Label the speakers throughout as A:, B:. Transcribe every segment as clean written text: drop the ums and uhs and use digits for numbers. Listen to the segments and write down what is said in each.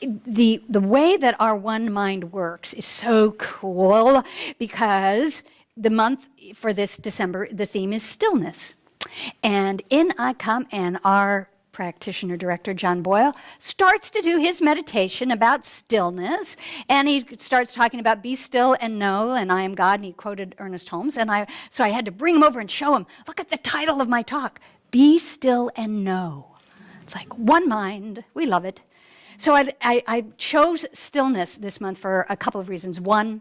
A: the way that our one mind works is so cool because the month for this December, the theme is stillness. And in I come, and our practitioner director, John Boyle, starts to do his meditation about stillness, and he starts talking about be still and know, and I am God, and he quoted Ernest Holmes, so I had to bring him over and show him, look at the title of my talk, Be Still and Know. It's like one mind, we love it. So I chose stillness this month for a couple of reasons. One,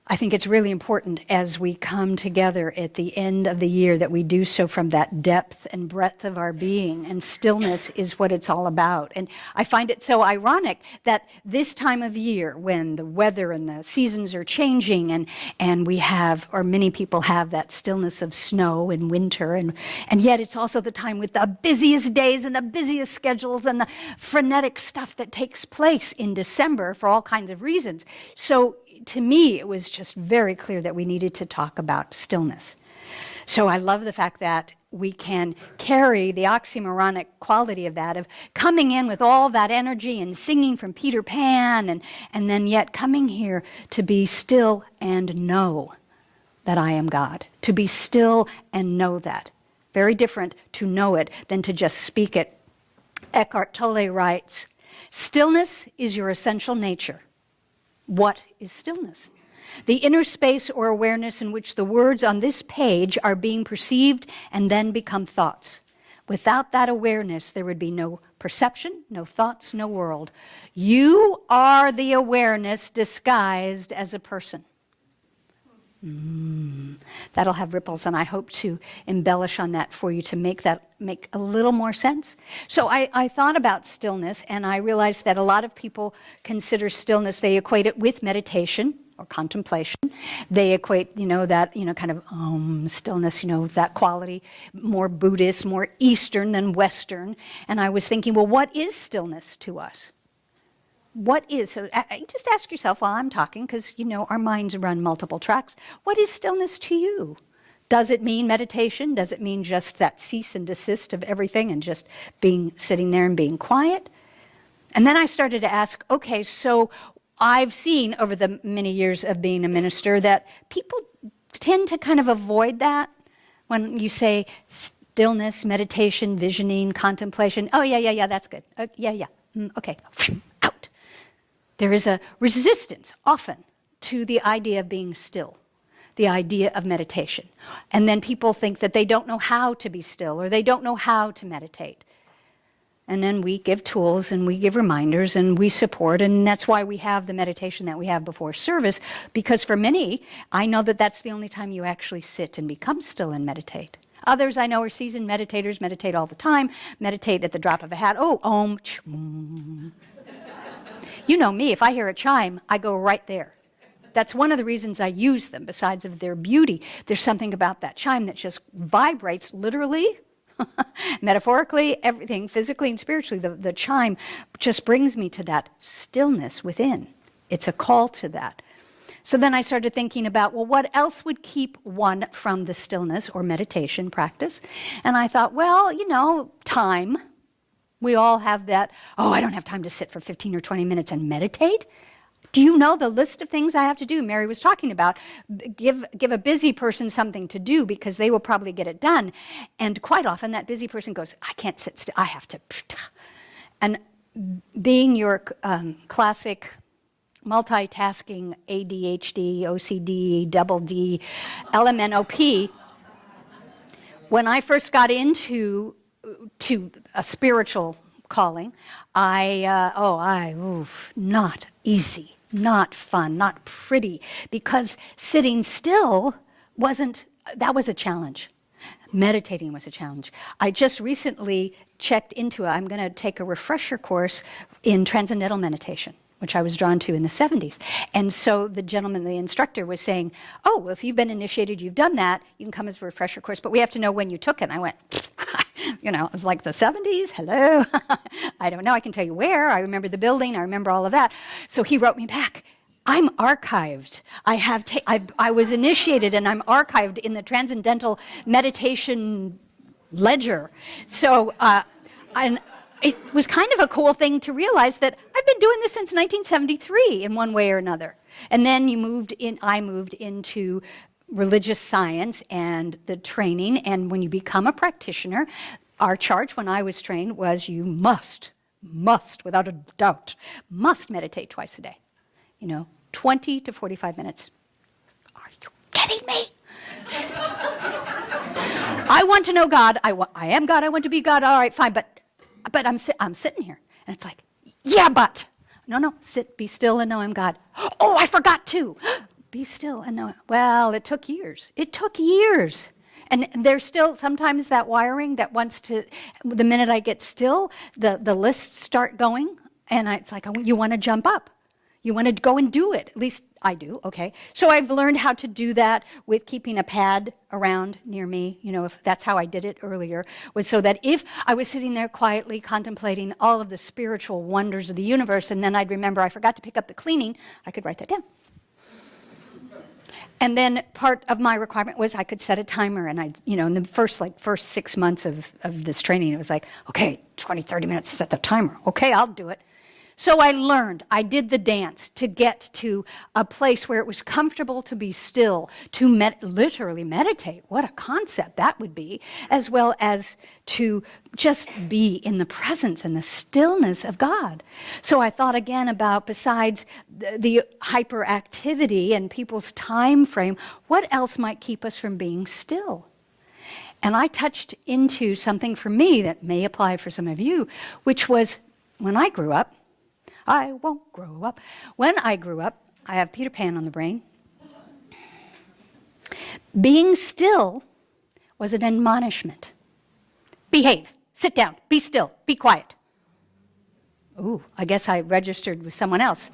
A: I think it's really important as we come together at the end of the year that we do so from that depth and breadth of our being, and stillness is what it's all about. And I find it so ironic that this time of year, when the weather and the seasons are changing, and we have, or many people have, that stillness of snow in winter, and yet it's also the time with the busiest days and the busiest schedules and the frenetic stuff that takes place in December for all kinds of reasons. So to me, it was just very clear that we needed to talk about stillness. So I love the fact that we can carry the oxymoronic quality of that, of coming in with all that energy and singing from Peter Pan, and then yet coming here to be still and know that I am God. To be still and know that. Very different to know it than to just speak it. Eckhart Tolle writes, stillness is your essential nature. What is stillness? The inner space or awareness in which the words on this page are being perceived and then become thoughts. Without that awareness, there would be no perception, no thoughts, no world. You are the awareness disguised as a person. That'll have ripples, and I hope to embellish on that for you to make that make a little more sense. So I thought about stillness, and I realized that a lot of people consider stillness, they equate it with meditation or contemplation. They equate, that, kind of stillness, that quality, more Buddhist, more Eastern than Western. And I was thinking, well, what is stillness to us? What is, so just ask yourself while I'm talking, because, our minds run multiple tracks. What is stillness to you? Does it mean meditation? Does it mean just that cease and desist of everything and just sitting there and being quiet? And then I started to ask, okay, so I've seen over the many years of being a minister that people tend to kind of avoid that when you say stillness, meditation, visioning, contemplation. Oh, yeah, that's good. Okay, out. There is a resistance often to the idea of being still, the idea of meditation. And then people think that they don't know how to be still or they don't know how to meditate. And then we give tools and we give reminders and we support, and that's why we have the meditation that we have before service, because for many, I know that that's the only time you actually sit and become still and meditate. Others I know are seasoned meditators, meditate all the time, meditate at the drop of a hat. Oh, om, chum. You know me, if I hear a chime, I go right there. That's one of the reasons I use them, besides of their beauty. There's something about that chime that just vibrates literally, metaphorically, everything, physically and spiritually. The chime just brings me to that stillness within. It's a call to that. So then I started thinking about, well, what else would keep one from the stillness or meditation practice? And I thought, well, time. We all have that, I don't have time to sit for 15 or 20 minutes and meditate. Do you know the list of things I have to do? Mary was talking about, give a busy person something to do because they will probably get it done. And quite often that busy person goes, I can't sit still, I have to. And being your classic multitasking ADHD, OCD, double D, LMNOP, when I first got into a spiritual calling, not easy, not fun, not pretty, because sitting still that was a challenge. Meditating was a challenge. I just recently checked into I'm going to take a refresher course in transcendental meditation, which I was drawn to in the 70s. And so the gentleman, the instructor, was saying, well, if you've been initiated, you've done that, you can come as a refresher course, but we have to know when you took it. And I went, it was like the 70s, hello. I don't know, I can tell you where. I remember the building, I remember all of that. So he wrote me back, I'm archived. I was initiated and I'm archived in the Transcendental Meditation Ledger. So, it was kind of a cool thing to realize that I've been doing this since 1973 in one way or another. And then I moved into religious science and the training. And when you become a practitioner, our charge when I was trained was you must, without a doubt, must meditate twice a day. 20 to 45 minutes. Are you kidding me? I want to know God. I am God. I want to be God. All right, fine. But I'm sitting here. And it's like, yeah, but. No, sit, be still, and know I'm God. Oh, I forgot to. Be still and know. Well, it took years. And there's still sometimes that wiring that wants to, the minute I get still, the lists start going. And it's like, you want to jump up. You want to go and do it. At least I do, okay? So I've learned how to do that with keeping a pad around near me. If that's how I did it earlier, was so that if I was sitting there quietly contemplating all of the spiritual wonders of the universe, and then I'd remember I forgot to pick up the cleaning, I could write that down. And then part of my requirement was I could set a timer, and in the first 6 months of this training, it was like, okay, 20, 30 minutes, set the timer. Okay, I'll do it. So I learned, I did the dance to get to a place where it was comfortable to be still, to literally meditate. What a concept that would be, as well as to just be in the presence and the stillness of God. So I thought again about, besides the hyperactivity and people's time frame, what else might keep us from being still? And I touched into something for me that may apply for some of you, which was when I grew up. I won't grow up. When I grew up, I have Peter Pan on the brain. Being still was an admonishment. Behave, sit down, be still, be quiet. Ooh, I guess I registered with someone else.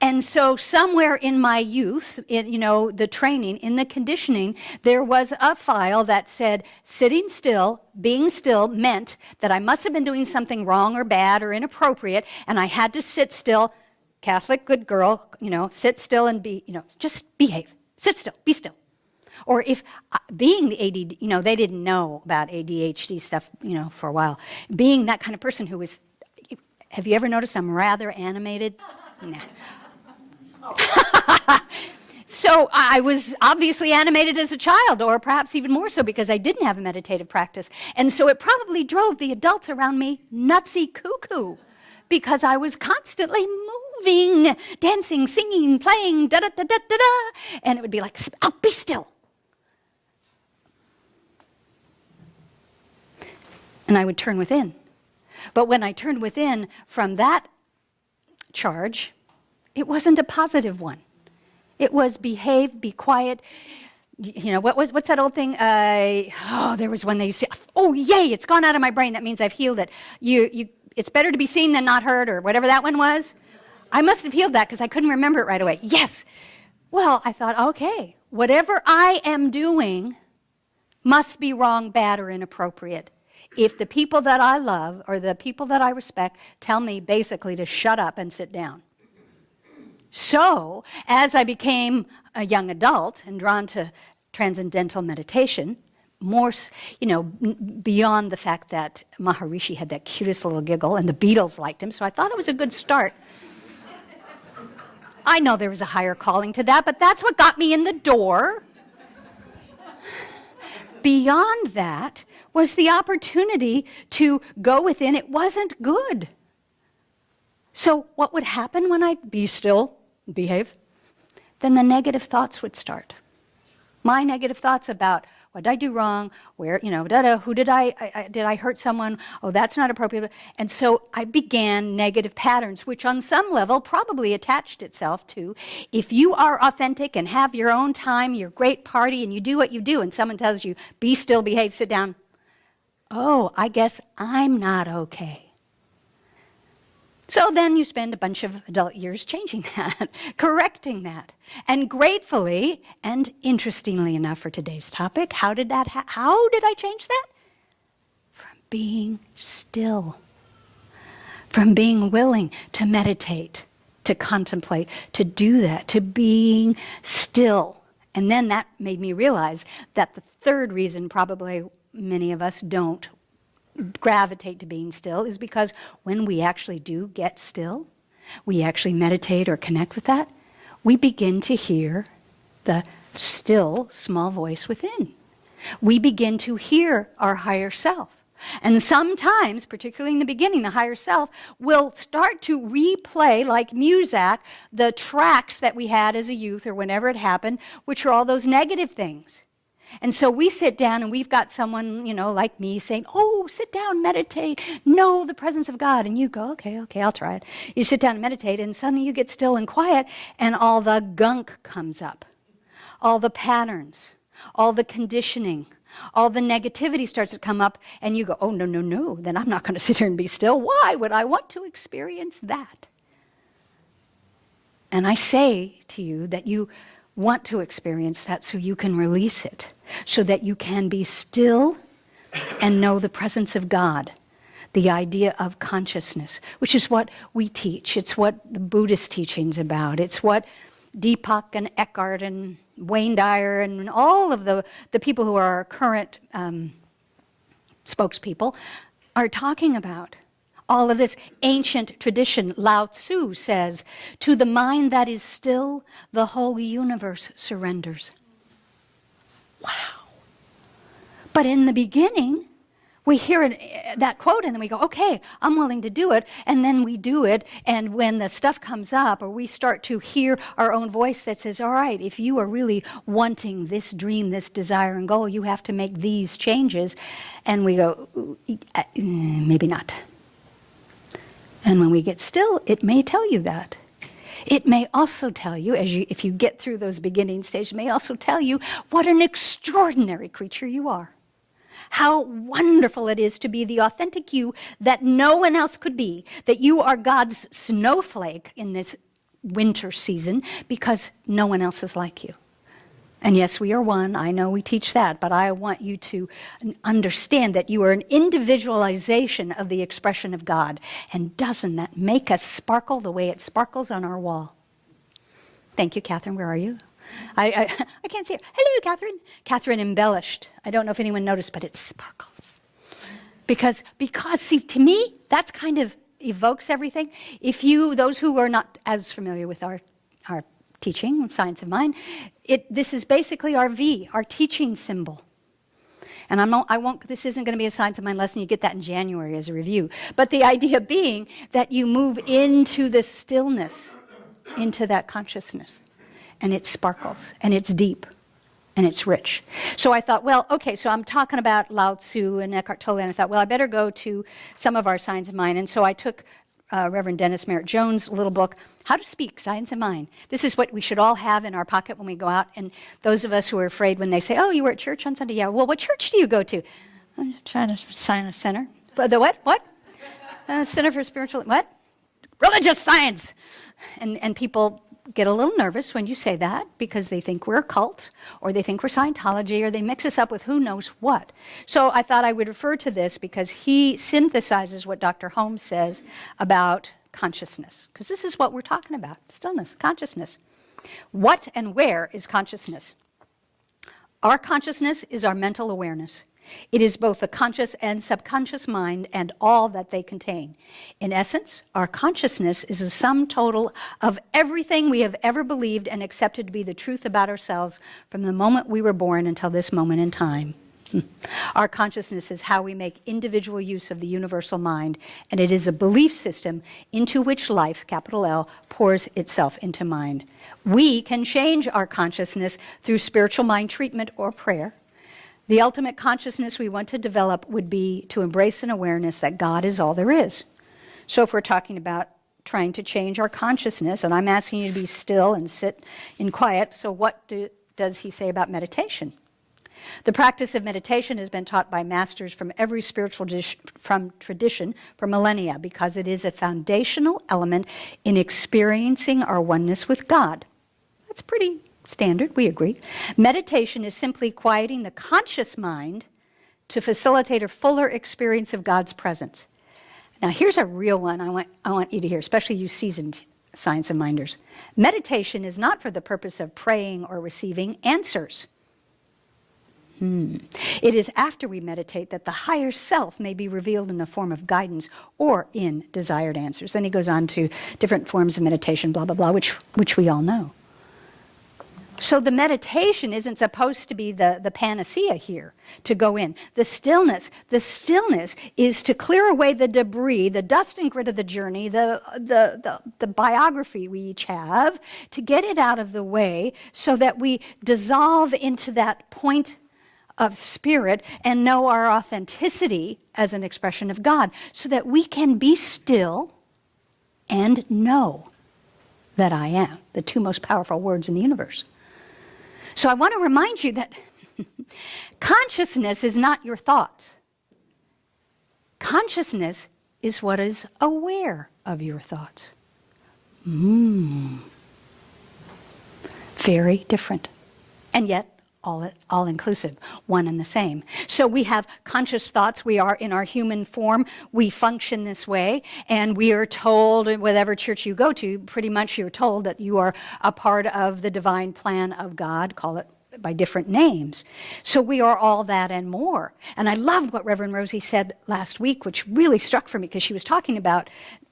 A: And so somewhere in my youth, the training, in the conditioning, there was a file that said sitting still, being still meant that I must have been doing something wrong or bad or inappropriate, and I had to sit still. Catholic, good girl, sit still and be, just behave. Sit still, be still. Or if being the ADD, they didn't know about ADHD stuff, for a while. Being that kind of person who was, have you ever noticed I'm rather animated? Nah. So I was obviously animated as a child, or perhaps even more so because I didn't have a meditative practice. And so it probably drove the adults around me nutsy cuckoo, because I was constantly moving, dancing, singing, playing, da-da-da-da-da-da. And it would be like, oh, be still. And I would turn within. But when I turned within from that charge, it wasn't a positive one. It was behave, be quiet. What's that old thing? There was one they used to say, oh, yay, it's gone out of my brain. That means I've healed it. It's better to be seen than not heard, or whatever that one was. I must have healed that because I couldn't remember it right away. Yes. Well, I thought, okay, whatever I am doing must be wrong, bad, or inappropriate. If the people that I love or the people that I respect tell me basically to shut up and sit down. So, as I became a young adult and drawn to transcendental meditation, more, beyond the fact that Maharishi had that cutest little giggle and the Beatles liked him, so I thought it was a good start. I know there was a higher calling to that, but that's what got me in the door. Beyond that was the opportunity to go within. It wasn't good. So what would happen when I be still, behave? Then the negative thoughts would start. My negative thoughts about what did I do wrong, where, who did I hurt someone? Oh, that's not appropriate. And so I began negative patterns, which on some level probably attached itself to, if you are authentic and have your own time, your great party, and you do what you do, and someone tells you, be still, behave, sit down. Oh, I guess I'm not okay. So then you spend a bunch of adult years changing that, correcting that. And gratefully, and interestingly enough for today's topic, how did I change that? From being still. From being willing to meditate, to contemplate, to do that, to being still. And then that made me realize that the third reason probably many of us don't gravitate to being still is because when we actually do get still, we actually meditate or connect with that, we begin to hear the still small voice within. We begin to hear our higher self. And sometimes, particularly in the beginning, the higher self will start to replay, like Muzak, the tracks that we had as a youth or whenever it happened, which are all those negative things. And so we sit down and we've got someone, like me saying, oh, sit down, meditate, know the presence of God. And you go, okay, I'll try it. You sit down and meditate and suddenly you get still and quiet and all the gunk comes up. All the patterns, all the conditioning, all the negativity starts to come up and you go, oh, no, then I'm not going to sit here and be still. Why would I want to experience that? And I say to you that you want to experience that so you can release it, so that you can be still and know the presence of God, the idea of consciousness, which is what we teach. It's what the Buddhist teaching's about. It's what Deepak and Eckhart and Wayne Dyer and all of the people who are our current spokespeople are talking about. All of this ancient tradition. Lao Tzu says, to the mind that is still, the whole universe surrenders. Wow. But in the beginning, we hear that quote and then we go, okay, I'm willing to do it. And then we do it. And when the stuff comes up or we start to hear our own voice that says, all right, if you are really wanting this dream, this desire and goal, you have to make these changes. And we go, maybe not. And when we get still, it may tell you that. It may also tell you, if you get through those beginning stages, it may also tell you what an extraordinary creature you are. How wonderful it is to be the authentic you that no one else could be, that you are God's snowflake in this winter season because no one else is like you. And yes, we are one. I know we teach that, but I want you to understand that you are an individualization of the expression of God. And doesn't that make us sparkle the way it sparkles on our wall? Thank you, Catherine. Where are you? I can't see her. Hello, Catherine. Catherine embellished. I don't know if anyone noticed, but it sparkles. Because see, to me, that's kind of evokes everything. Those who are not as familiar with our teaching, Science of Mind, this is basically our V, our teaching symbol. And this isn't going to be a Science of Mind lesson, you get that in January as a review. But the idea being that you move into the stillness, into that consciousness, and it sparkles, and it's deep, and it's rich. So I thought, well, okay, so I'm talking about Lao Tzu and Eckhart Tolle, and I thought, well, I better go to some of our Science of Mind. And so I took Reverend Dennis Merritt Jones' little book, How to Speak, Science of Mind. This is what we should all have in our pocket when we go out. And those of us who are afraid when they say, oh, you were at church on Sunday? Yeah, well, what church do you go to? I'm trying to sign a center. The what? What? Center for Spiritual, what? Religious Science. And people get a little nervous when you say that because they think we're a cult or they think we're Scientology or they mix us up with who knows what. So I thought I would refer to this because he synthesizes what Dr. Holmes says about consciousness, because this is what we're talking about, stillness, consciousness. What and where is consciousness? Our consciousness is our mental awareness. It is both the conscious and subconscious mind and all that they contain. In essence, our consciousness is the sum total of everything we have ever believed and accepted to be the truth about ourselves from the moment we were born until this moment in time. Our consciousness is how we make individual use of the universal mind, and it is a belief system into which life, capital L, pours itself into mind. We can change our consciousness through spiritual mind treatment or prayer. The ultimate consciousness we want to develop would be to embrace an awareness that God is all there is. So if we're talking about trying to change our consciousness, and I'm asking you to be still and sit in quiet, so what does he say about meditation? The practice of meditation has been taught by masters from every spiritual tradition for millennia because it is a foundational element in experiencing our oneness with God. That's pretty standard, we agree. Meditation is simply quieting the conscious mind to facilitate a fuller experience of God's presence. Now here's a real one I want you to hear, especially you seasoned Science of Minders. Meditation is not for the purpose of praying or receiving answers. It is after we meditate that the higher self may be revealed in the form of guidance or in desired answers. Then he goes on to different forms of meditation, blah, blah, blah, which we all know. So the meditation isn't supposed to be the panacea here to go in. The stillness is to clear away the debris, the dust and grit of the journey, the biography we each have, to get it out of the way so that we dissolve into that point of spirit and know our authenticity as an expression of God, so that we can be still and know that I am, the two most powerful words in the universe. So I want to remind you that consciousness is not your thoughts. Consciousness is what is aware of your thoughts. Very different. And yet, all inclusive, one and the same. So we have conscious thoughts. We are in our human form. We function this way. And we are told, whatever church you go to, pretty much you're told that you are a part of the divine plan of God, call it by different names. So we are all that and more. And I loved what Reverend Rosie said last week, which really struck for me, because she was talking about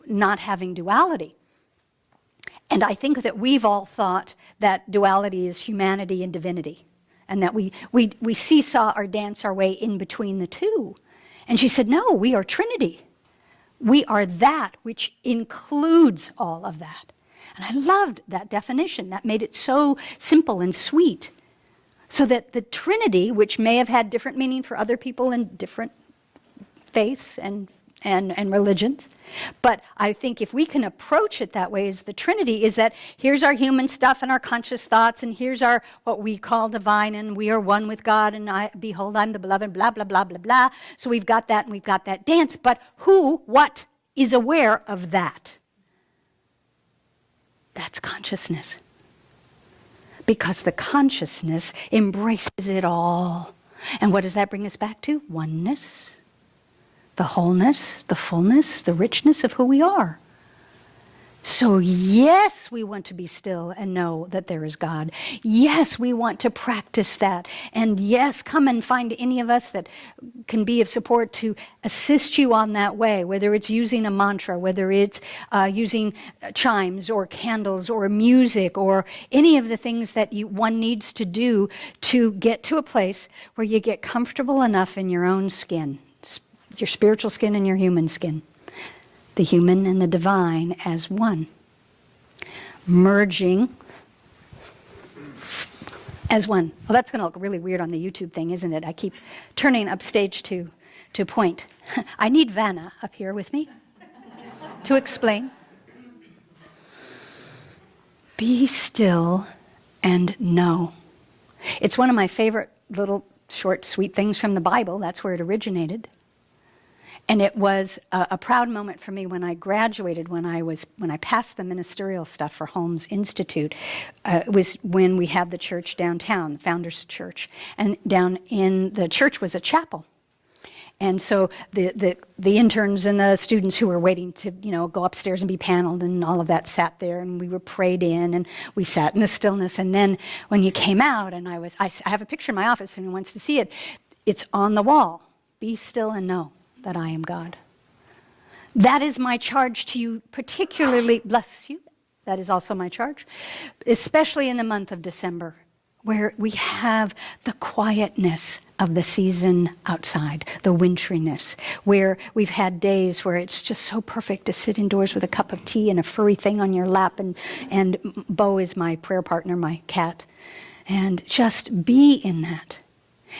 A: not having duality. And I think that we've all thought that duality is humanity and divinity, and that we seesaw or dance our way in between the two. And she said, no, we are Trinity. We are that which includes all of that. And I loved that definition. That made it so simple and sweet. So that the Trinity, which may have had different meaning for other people in different faiths and religions, but I think if we can approach it that way as the Trinity, is that here's our human stuff and our conscious thoughts, and here's our what we call divine, and we are one with God, and behold, I'm the beloved, blah, blah, blah, blah, blah. So we've got that and we've got that dance, but what is aware of that? That's consciousness. Because the consciousness embraces it all. And what does that bring us back to? Oneness. The wholeness, the fullness, the richness of who we are. So yes, we want to be still and know that there is God. Yes, we want to practice that. And yes, come and find any of us that can be of support to assist you on that way, whether it's using a mantra, whether it's using chimes or candles or music or any of the things that one needs to do to get to a place where you get comfortable enough in your own skin, your spiritual skin and your human skin. The human and the divine as one. Merging as one. Well, that's going to look really weird on the YouTube thing, isn't it? I keep turning upstage to point. I need Vanna up here with me to explain. Be still and know. It's one of my favorite little short, sweet things from the Bible. That's where it originated. And it was a proud moment for me when I graduated, when I passed the ministerial stuff for Holmes Institute. It was when we had the church downtown, the Founders Church. And down in the church was a chapel. And so the interns and the students who were waiting to, go upstairs and be paneled and all of that sat there, and we were prayed in, and we sat in the stillness. And then when you came out, and I have a picture in my office, and who wants to see it, it's on the wall. Be still and know that I am God. That is my charge to you, particularly, bless you, that is also my charge, especially in the month of December, where we have the quietness of the season outside, the winteriness, where we've had days where it's just so perfect to sit indoors with a cup of tea and a furry thing on your lap, and Bo is my prayer partner, my cat, and just be in that.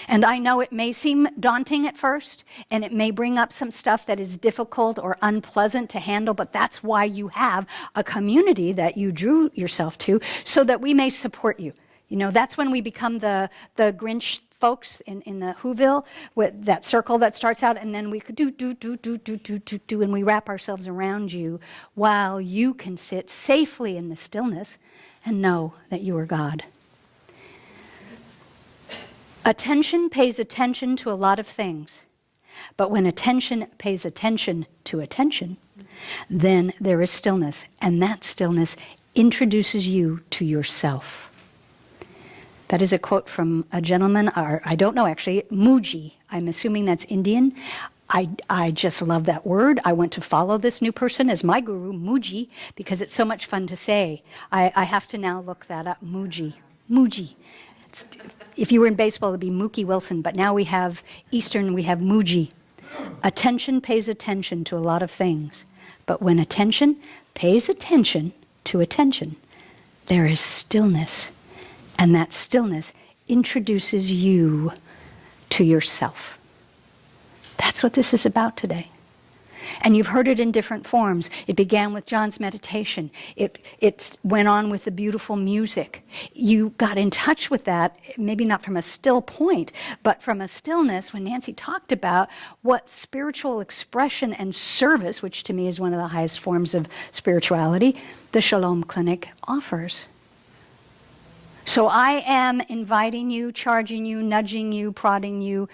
A: And I know it may seem daunting at first, and it may bring up some stuff that is difficult or unpleasant to handle, but that's why you have a community that you drew yourself to, so that we may support you. That's when we become the Grinch folks in the Whoville, with that circle that starts out, and then we could do, and we wrap ourselves around you while you can sit safely in the stillness and know that you are God. Attention pays attention to a lot of things, but when attention pays attention to attention, then there is stillness, and that stillness introduces you to yourself. That is a quote from a gentleman, or I don't know actually, Muji. I'm assuming that's Indian. I just love that word. I want to follow this new person as my guru, Muji, because it's so much fun to say. I have to now look that up, Muji. Muji. If you were in baseball, it would be Mookie Wilson, but now we have Eastern, we have Muji. Attention pays attention to a lot of things, but when attention pays attention to attention, there is stillness, and that stillness introduces you to yourself. That's what this is about today. And you've heard it in different forms. It began with John's meditation. It went on with the beautiful music. You got in touch with that, maybe not from a still point, but from a stillness when Nancy talked about what spiritual expression and service, which to me is one of the highest forms of spirituality, the Shalom Clinic offers. So I am inviting you, charging you, nudging you, prodding you,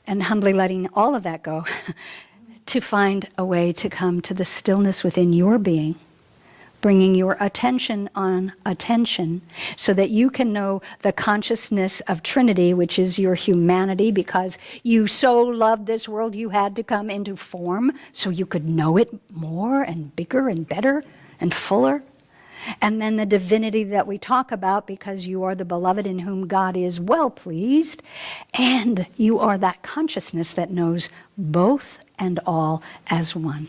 A: and humbly letting all of that go to find a way to come to the stillness within your being, bringing your attention on attention so that you can know the consciousness of Trinity, which is your humanity, because you so loved this world you had to come into form so you could know it more and bigger and better and fuller. And then the divinity that we talk about, because you are the beloved in whom God is well pleased, and you are that consciousness that knows both and all as one.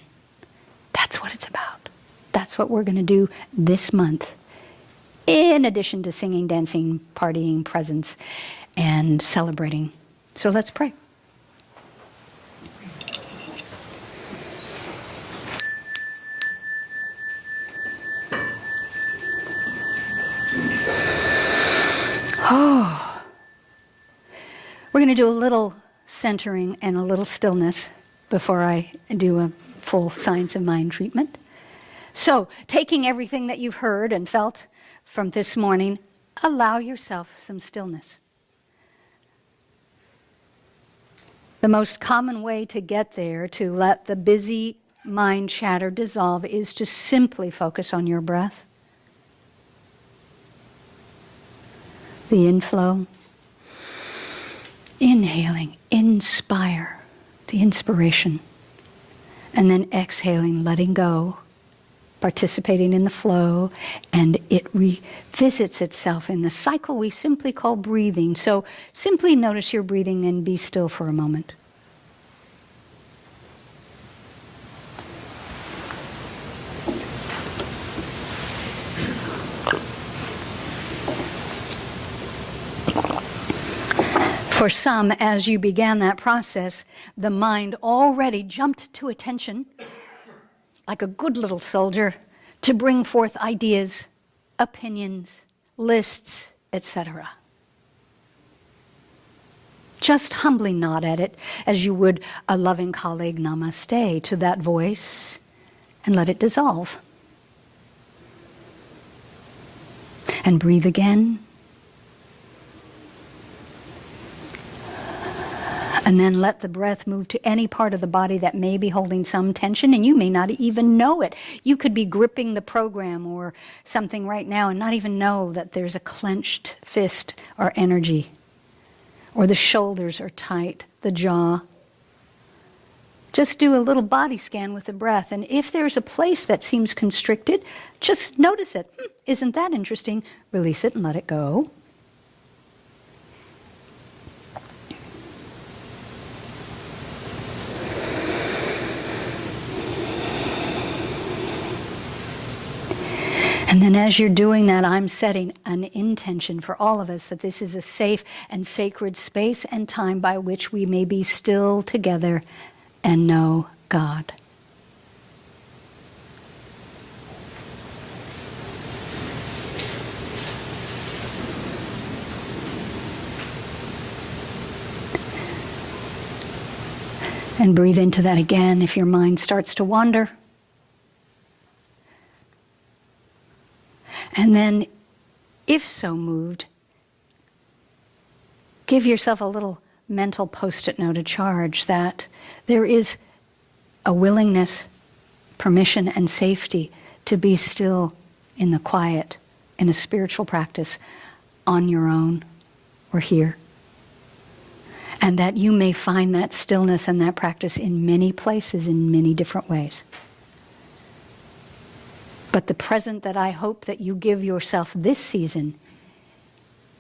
A: That's what it's about. That's what we're going to do this month, in addition to singing, dancing, partying, presents, and celebrating. So let's pray. Oh, we're going to do a little centering and a little stillness before I do a full science of mind treatment. So, taking everything that you've heard and felt from this morning, allow yourself some stillness. The most common way to get there, to let the busy mind chatter dissolve, is to simply focus on your breath. The inflow, inhaling, inspire, the inspiration, and then exhaling, letting go, participating in the flow, and it revisits itself in the cycle we simply call breathing. So simply notice your breathing and be still for a moment. For some, as you began that process, the mind already jumped to attention, like a good little soldier, to bring forth ideas, opinions, lists, etc. Just humbly nod at it as you would a loving colleague, namaste, to that voice, and let it dissolve. And breathe again. And then let the breath move to any part of the body that may be holding some tension, and you may not even know it. You could be gripping the program or something right now and not even know that there's a clenched fist or energy, or the shoulders are tight, the jaw. Just do a little body scan with the breath, and if there's a place that seems constricted, just notice it. Isn't that interesting? Release it and let it go. And then as you're doing that, I'm setting an intention for all of us that this is a safe and sacred space and time by which we may be still together and know God. And breathe into that again if your mind starts to wander. And then, if so moved, give yourself a little mental post-it note, a charge that there is a willingness, permission, and safety to be still in the quiet, in a spiritual practice, on your own, or here. And that you may find that stillness and that practice in many places, in many different ways. But the present that I hope that you give yourself this season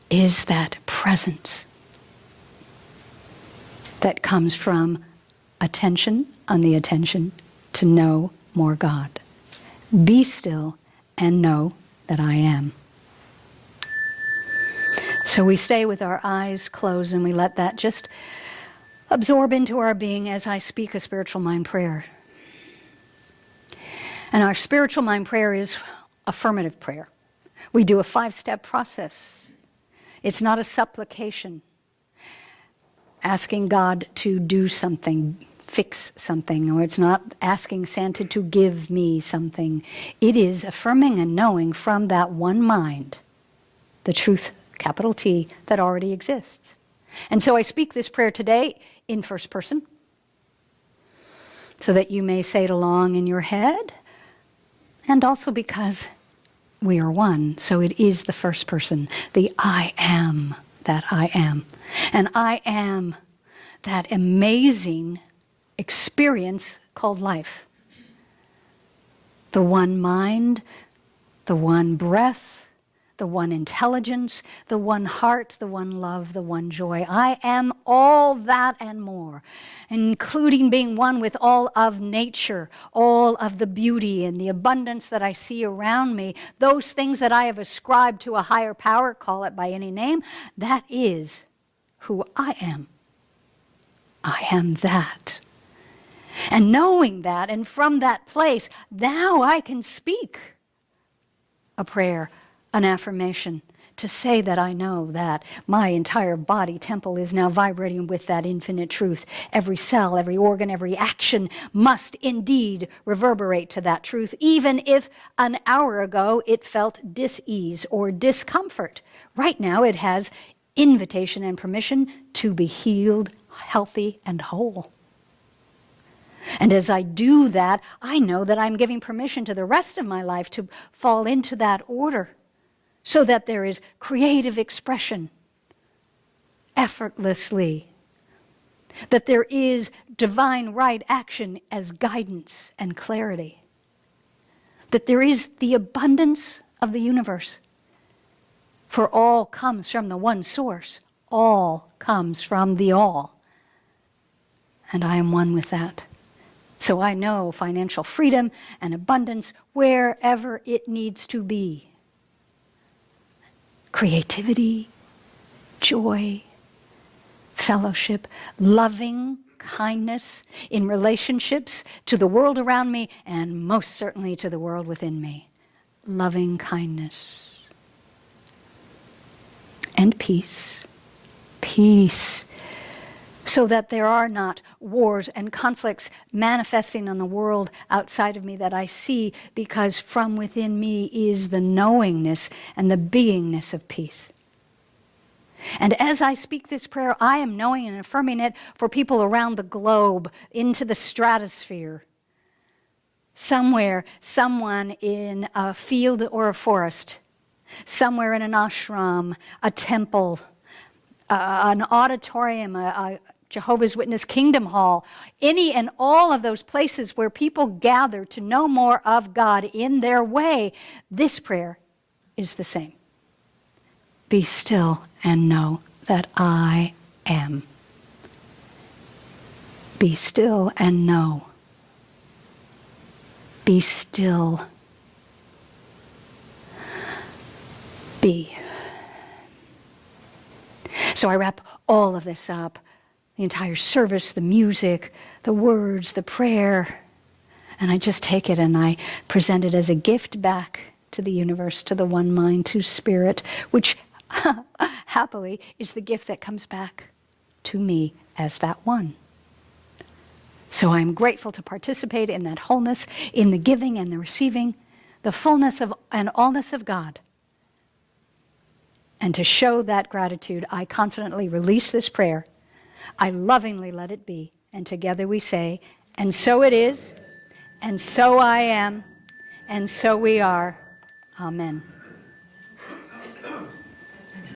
A: is that presence that comes from attention on the attention to know more God. Be still and know that I am. So we stay with our eyes closed and we let that just absorb into our being as I speak a spiritual mind prayer. And our spiritual mind prayer is affirmative prayer. We do a 5-step process. It's not a supplication, asking God to do something, fix something, or it's not asking Santa to give me something. It is affirming and knowing from that one mind the truth, capital T, that already exists. And so I speak this prayer today in first person, so that you may say it along in your head, and also because we are one, so it is the first person, the I am that I am. And I am that amazing experience called life. The one mind, the one breath, the one intelligence, the one heart, the one love, the one joy. I am all that and more, including being one with all of nature, all of the beauty and the abundance that I see around me, those things that I have ascribed to a higher power, call it by any name, that is who I am. I am that. And knowing that, and from that place, now I can speak a prayer, an affirmation, to say that I know that my entire body temple is now vibrating with that infinite truth. Every cell, every organ, every action must indeed reverberate to that truth, even if an hour ago it felt dis-ease or discomfort. Right now it has invitation and permission to be healed, healthy, and whole. And as I do that, I know that I'm giving permission to the rest of my life to fall into that order, so that there is creative expression effortlessly, that there is divine right action as guidance and clarity, that there is the abundance of the universe, for all comes from the one source, all comes from the all, and I am one with that. So I know financial freedom and abundance wherever it needs to be. Creativity, joy, fellowship, loving kindness in relationships to the world around me and most certainly to the world within me. Loving kindness. And peace. Peace. So that there are not wars and conflicts manifesting on the world outside of me that I see, because from within me is the knowingness and the beingness of peace. And as I speak this prayer, I am knowing and affirming it for people around the globe, into the stratosphere. Somewhere, someone in a field or a forest, somewhere in an ashram, a temple, an auditorium, a Jehovah's Witness Kingdom Hall, any and all of those places where people gather to know more of God in their way, this prayer is the same. Be still and know that I am. Be still and know. Be still. Be. So I wrap all of this up, the entire service, the music, the words, the prayer, and I just take it and I present it as a gift back to the universe, to the one mind, to spirit, which happily is the gift that comes back to me as that one. So I'm grateful to participate in that wholeness, in the giving and the receiving, the fullness of and allness of God. And to show that gratitude, I confidently release this prayer. I lovingly let it be. And together we say, and so it is, and so I am, and so we are. Amen.